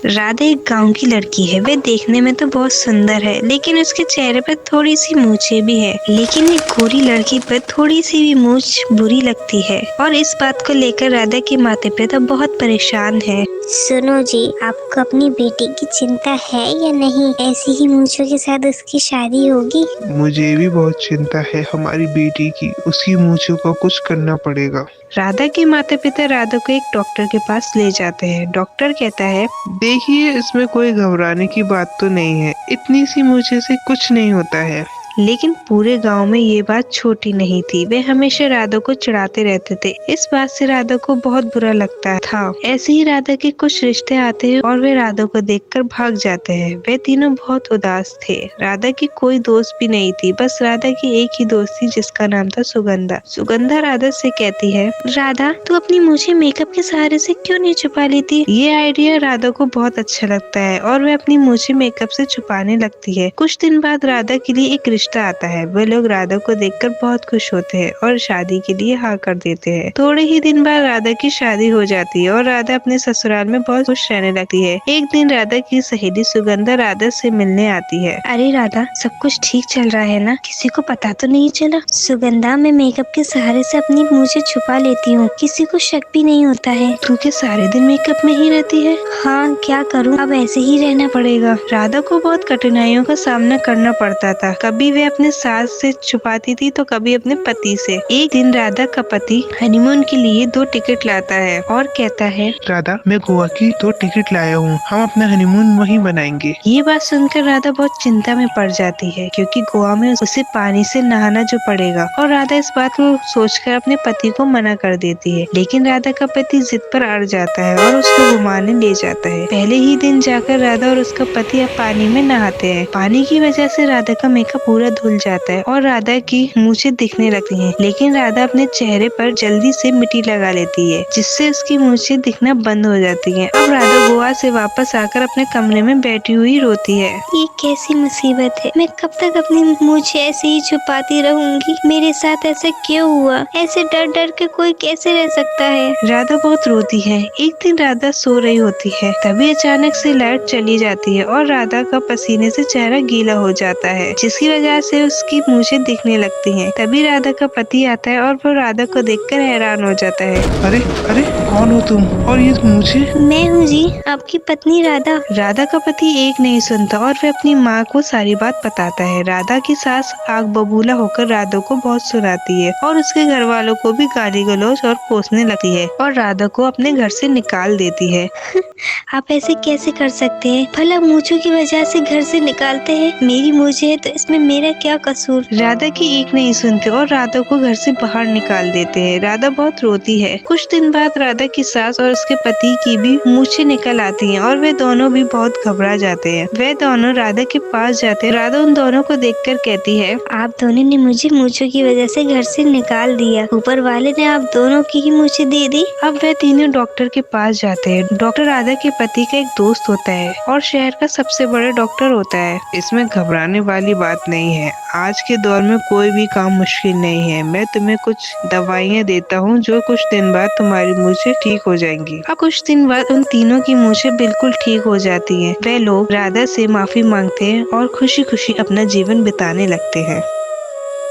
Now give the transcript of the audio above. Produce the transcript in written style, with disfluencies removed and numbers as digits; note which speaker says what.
Speaker 1: राधा एक गांव की लड़की है। वह देखने में तो बहुत सुंदर है, लेकिन उसके चेहरे पर थोड़ी सी मूछें भी है। लेकिन एक गोरी लड़की पर थोड़ी सी भी मूछ बुरी लगती है, और इस बात को लेकर राधा के माता पिता बहुत परेशान है।
Speaker 2: सुनो जी, आपको अपनी बेटी की चिंता है या नहीं? ऐसी ही मूंछों के साथ उसकी शादी होगी?
Speaker 3: मुझे भी बहुत चिंता है हमारी बेटी की। उसकी मूंछों का कुछ करना पड़ेगा।
Speaker 1: राधा के माता पिता राधा को एक डॉक्टर के पास ले जाते हैं। डॉक्टर कहता है,
Speaker 3: देखिए, इसमें कोई घबराने की बात तो नहीं है। इतनी सी मूंछों से कुछ नहीं होता है।
Speaker 1: लेकिन पूरे गांव में ये बात छोटी नहीं थी। वे हमेशा राधा को चिढ़ाते रहते थे। इस बात से राधा को बहुत बुरा लगता था। ऐसे ही राधा के कुछ रिश्ते आते हैं और वे राधा को देखकर भाग जाते हैं। वे तीनों बहुत उदास थे। राधा की कोई दोस्त भी नहीं थी, बस राधा की एक ही दोस्त थी जिसका नाम था सुगंधा। सुगंधा राधा से कहती है, राधा तू अपनी मूछें मेकअप के सहारे से क्यों नहीं छुपा लेती? ये आइडिया राधा को बहुत अच्छा लगता है और वह अपनी मूछें मेकअप से छुपाने लगती है। कुछ दिन बाद राधा के लिए एक रिश्ता आता है। वे लोग राधा को देखकर बहुत खुश होते हैं और शादी के लिए हाँ कर देते हैं। थोड़े ही दिन बाद राधा की शादी हो जाती है और राधा अपने ससुराल में बहुत खुश रहने लगती है। एक दिन राधा की सहेली सुगंधा राधा से मिलने आती है। अरे राधा, सब कुछ ठीक चल रहा है ना? किसी को पता तो नहीं चला?
Speaker 2: सुगंधा, मैं मेकअप के सहारे से अपनी मूंछें छुपा लेती हूँ, किसी को शक भी नहीं होता है।
Speaker 1: तू क्या सारे दिन मेकअप में ही रहती है?
Speaker 2: हाँ, क्या करूँ, अब ऐसे ही रहना पड़ेगा।
Speaker 1: राधा को बहुत कठिनाइयों का सामना करना पड़ता था। कभी वे अपने सास से छुपाती थी तो कभी अपने पति से। एक दिन राधा का पति हनीमून के लिए 2 टिकट लाता है और कहता है,
Speaker 3: राधा, मैं गोवा की 2 टिकट लाया हूँ। हम अपना हनीमून वहीं बनाएंगे।
Speaker 1: ये बात सुनकर राधा बहुत चिंता में पड़ जाती है, क्योंकि गोवा में उसे पानी से नहाना जो पड़ेगा। और राधा इस बात को सोचकर अपने पति को मना कर देती है। लेकिन राधा का पति जिद पर अड़ जाता है और उसको घुमाने ले जाता है। पहले ही दिन जाकर राधा और उसका पति अब पानी में नहाते हैं। पानी की वजह से राधा का मेकअप पूरा धुल जाता है और राधा की मूछें दिखने लगती हैं। लेकिन राधा अपने चेहरे पर जल्दी से मिट्टी लगा लेती है, जिससे उसकी मूछें दिखना बंद हो जाती हैं। अब राधा गोवा से वापस आकर अपने कमरे में बैठी हुई रोती है।
Speaker 2: ये कैसी मुसीबत है? मैं कब तक अपनी मूंछें ऐसे ही छुपाती रहूंगी? मेरे साथ ऐसा क्यों हुआ? ऐसे डर डर के कोई कैसे रह सकता है?
Speaker 1: राधा बहुत रोती है। एक दिन राधा सो रही होती है, तभी अचानक से लाइट चली जाती है और राधा का पसीने से चेहरा गीला हो जाता है, जिसकी वजह से उसकी मूछें दिखने लगती हैं। तभी राधा का पति आता है और वो राधा को देखकर हैरान हो जाता है।
Speaker 3: अरे अरे, कौन हो तुम? और ये मूंछें?
Speaker 2: मैं हूँ जी, आपकी पत्नी राधा।
Speaker 1: राधा का पति एक नहीं सुनता और वह अपनी माँ को सारी बात बताता है। राधा की सास आग बबूला होकर राधा को बहुत सुनाती है और उसके घर वालों को भी गाली गलौज और कोसने लगती है और राधा को अपने घर से निकाल देती है।
Speaker 2: आप ऐसे कैसे कर सकते हैं? भला मूंछों की वजह से घर से निकालते हैं? मेरी मूंछें है तो इसमें मेरा क्या कसूर?
Speaker 1: राधा की एक नहीं सुनते और राधा को घर से बाहर निकाल देते हैं। राधा बहुत रोती है। कुछ दिन बाद राधा की सास और उसके पति की भी मूछें निकल आती हैं और वे दोनों भी बहुत घबरा जाते हैं। वे दोनों राधा के पास जाते हैं। राधा उन दोनों को देखकर कहती है,
Speaker 2: आप दोनों ने मुझे मूंछों की वजह से घर से निकाल दिया। ऊपर वाले ने आप दोनों की ही मूंछें दे दी।
Speaker 1: अब वे तीनों डॉक्टर के पास जाते हैं। डॉक्टर राधा के पति का एक दोस्त होता है और शहर का सबसे बड़ा डॉक्टर होता है।
Speaker 3: इसमें घबराने वाली बात नहीं है। आज के दौर में कोई भी काम मुश्किल नहीं है। मैं तुम्हें कुछ दवाइयाँ देता हूँ, जो कुछ दिन बाद तुम्हारी मूछें ठीक हो जाएंगी।
Speaker 1: अब कुछ दिन बाद उन तीनों की मूछें बिल्कुल ठीक हो जाती हैं। वे लोग राधा से माफी मांगते हैं और खुशी खुशी अपना जीवन बिताने लगते हैं।